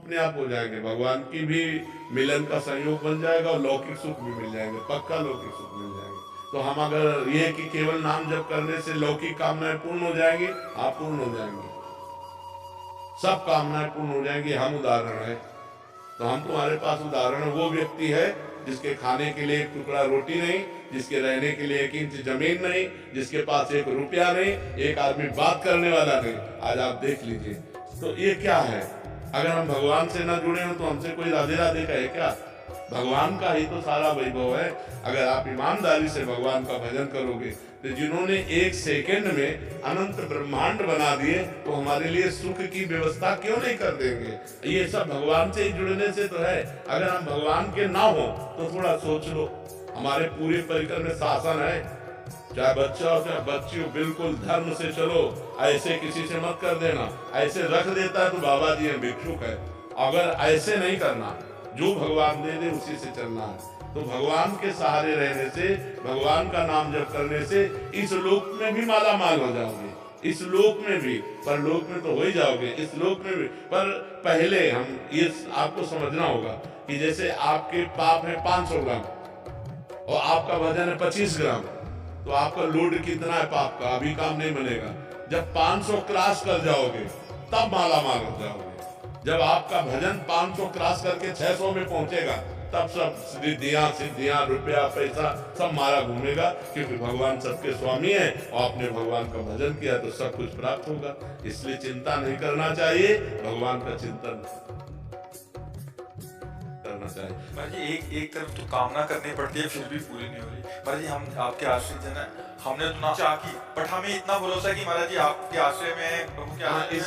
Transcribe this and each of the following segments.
अपने आप हो जाएंगे, भगवान की भी मिलन का संयोग बन जाएगा और लौकिक सुख भी मिल जाएंगे, पक्का लौकिक सुख मिल जाएंगे। तो हम अगर ये कि केवल नाम जप करने से लौकिक कामनाएं पूर्ण हो जाएंगी, आप पूर्ण हो जाएंगी, सब कामनाएं पूर्ण हो जाएंगी। हम उदाहरण है, तो हम तुम्हारे पास उदाहरण वो व्यक्ति है जिसके खाने के लिए एक टुकड़ा रोटी नहीं, जिसके रहने के लिए 1 इंच जमीन नहीं, जिसके पास 1 रुपया नहीं, एक आदमी बात करने वाला नहीं। आज आप देख लीजिए, तो ये क्या है? अगर हम भगवान से ना जुड़े हो तो हमसे कोई राधे राधे कहे क्या? भगवान का ही तो सारा वैभव है। अगर आप ईमानदारी से भगवान का भजन करोगे तो जिन्होंने 1 सेकंड में अनंत ब्रह्मांड बना दिए तो हमारे लिए सुख की व्यवस्था क्यों नहीं कर देंगे? ये सब भगवान से ही जुड़ने से तो है। अगर हम भगवान के ना हो तो थोड़ा सोच लो, हमारे पूरे परिकर में शासन है, चाहे बच्चा हो चाहे बच्ची हो, बिल्कुल धर्म से चलो, ऐसे किसी से मत कर देना। ऐसे रख देता है तो बाबा जी है, भिक्षुक है। अगर ऐसे नहीं करना, जो भगवान दे दे उसी से चलना है। तो भगवान के सहारे रहने से, भगवान का नाम जप करने से इस लोक में भी माला माल हो जाओगे, इस लोक में भी, परलोक में तो हो ही जाओगे, इस लोक में भी। पर पहले हम ये आपको समझना होगा कि जैसे आपके पाप है 500 ग्राम और आपका वजन है 25 ग्राम, तो आपका लोड कितना है पाप का? अभी काम नहीं बनेगा। जब 500 क्रॉस कर जाओगे तब माला माल हो जाओगे। जब आपका भजन 500 क्रॉस करके 600 में पहुंचेगा तब सब सिद्धियां रुपया पैसा सब मारा घूमेगा, क्योंकि भगवान सबके स्वामी है और आपने भगवान का भजन किया तो सब कुछ प्राप्त होगा। इसलिए चिंता नहीं करना चाहिए, भगवान का चिंतन करना चाहिए। महाराज जी एक तरफ तो कामना करनी पड़ती है फिर भी पूरी नहीं हो रही। महाराज जी हम आपके आश्रित जन है, हमने तो ना चाह की, बट हमें इतना भरोसा है कि महाराज जी आपके आश्रय में प्रभु के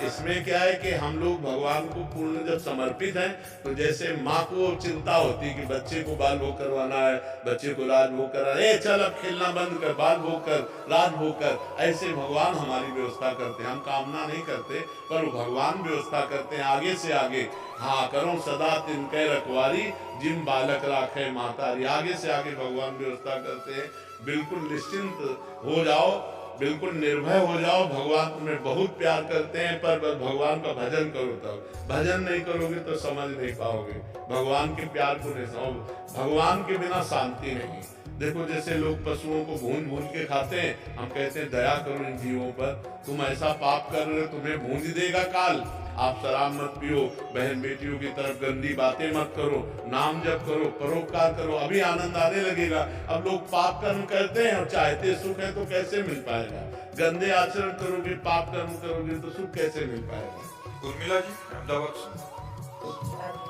इसमें क्या है कि हम लोग भगवान को पूर्ण जब समर्पित हैं, तो जैसे माँ को चिंता होती है कि बच्चे को बाल भोग करवाना है, बच्चे को राज भोग कराना है, चल अब खेलना बंद कर, बाल भोग कर, राज भोग कर, ऐसे भगवान हमारी व्यवस्था करते हैं। हम कामना नहीं करते पर भगवान व्यवस्था करते हैं आगे से आगे। हाँ करो सदा तिनके रखवारी, जिन बालक राखे मातारी। आगे से आगे भगवान व्यवस्था करते हैं। बिल्कुल निश्चिंत हो जाओ, बिल्कुल निर्भय हो जाओ, भगवान तुम्हें बहुत प्यार करते हैं। पर भगवान का भजन करो, तब भजन नहीं करोगे तो समझ नहीं पाओगे भगवान के प्यार को। नहीं समझ, भगवान के बिना शांति नहीं। देखो जैसे लोग पशुओं को भून भून के खाते हैं, हम कहते हैं दया करो इन जीवों पर, तुम ऐसा पाप कर रहे हो तुम्हें भूंज देगा काल। आप शराब मत पियो, बहन बेटियों की तरफ गंदी बातें मत करो, नाम जप करो, परोपकार करो, अभी आनंद आने लगेगा। अब लोग पाप कर्म करते हैं और चाहते सुख है तो कैसे मिल पाएगा? गंदे आचरण करोगे, पाप कर्म करोगे तो सुख कैसे मिल पाएगा? उर्मिला जी अहमदाबाद से,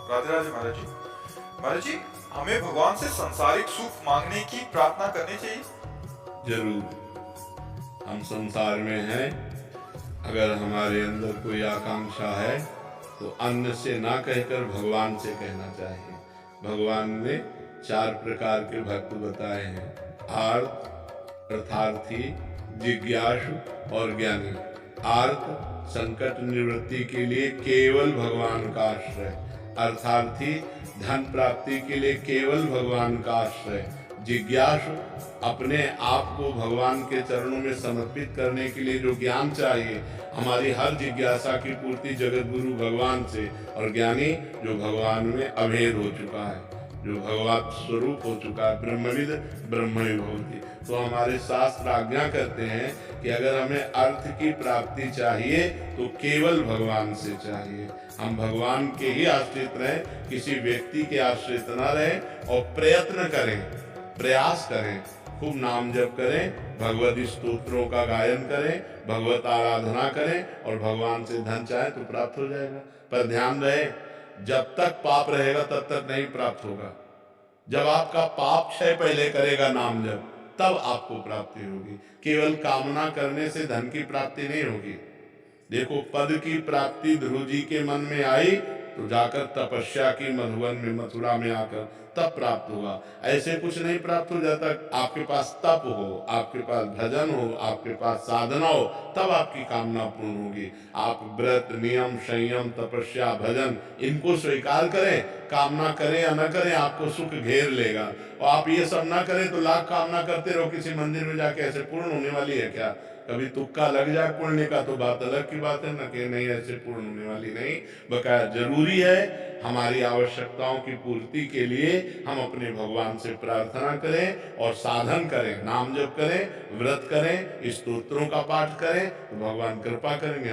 राधे राधे महाराज जी। महाराज जी हमें भगवान से संसारिक सुख मांगने की प्रार्थना करनी चाहिए? जरूर। हम संसार में हैं, अगर हमारे अंदर कोई आकांक्षा है तो अन्न से ना कहकर भगवान से कहना चाहिए। भगवान ने 4 प्रकार के भक्त बताए हैं, आर्त, अर्थार्थी, जिज्ञासु और ज्ञानी। आर्त संकट निवृत्ति के लिए केवल भगवान का आश्रय, अर्थार्थी धन प्राप्ति के लिए केवल भगवान का आश्रय, जिज्ञासु अपने आप को भगवान के चरणों में समर्पित करने के लिए जो ज्ञान चाहिए, हमारी हर जिज्ञासा की पूर्ति जगत गुरु भगवान से, और ज्ञानी जो भगवान में अभेद हो चुका है, जो भगवत स्वरूप हो चुका है, ब्रह्मविद ब्रह्मणि भवति। तो हमारे शास्त्र आज्ञा करते हैं कि अगर हमें अर्थ की प्राप्ति चाहिए तो केवल भगवान से चाहिए। हम भगवान के ही आश्रित रहें, किसी व्यक्ति के आश्रित न रहें, और प्रयत्न करें, प्रयास करें, खूब नाम जप करें, भगवती स्तोत्रों का गायन करें, भगवत आराधना करें, और भगवान से धन चाहे तो प्राप्त हो जाएगा। पर ध्यान रहे, जब तक पाप रहेगा तब तक नहीं प्राप्त होगा। जब आपका पाप क्षय पहले करेगा नाम जप, तब आपको प्राप्ति होगी। केवल कामना करने से धन की प्राप्ति नहीं होगी। देखो पद की प्राप्ति ध्रुव जी के मन में आई तो जाकर तपस्या की मधुवन में, मथुरा में आकर तब प्राप्त होगा। ऐसे कुछ नहीं प्राप्त हो जाता। आपके पास तप हो, आपके पास भजन हो, आपके पास साधना हो, तब आपकी कामना पूर्ण होगी। आप व्रत, नियम, संयम, तपस्या, भजन इनको स्वीकार करें, कामना करें या न करें, आपको सुख घेर लेगा। और आप ये सब ना करें तो लाख कामना करते रहो, किसी मंदिर में जाके ऐसे पूर्ण होने वाली है क्या? कभी तुक्का लग जाए पुण्य का तो बात अलग की बात है, न कि नहीं ऐसे पूर्ण होने वाली नहीं। बकाया जरूरी है हमारी आवश्यकताओं की पूर्ति के लिए हम अपने भगवान से प्रार्थना करें और साधन करें, नाम जप करें, व्रत करें, स्तोत्रों का पाठ करें, तो भगवान कृपा करेंगे।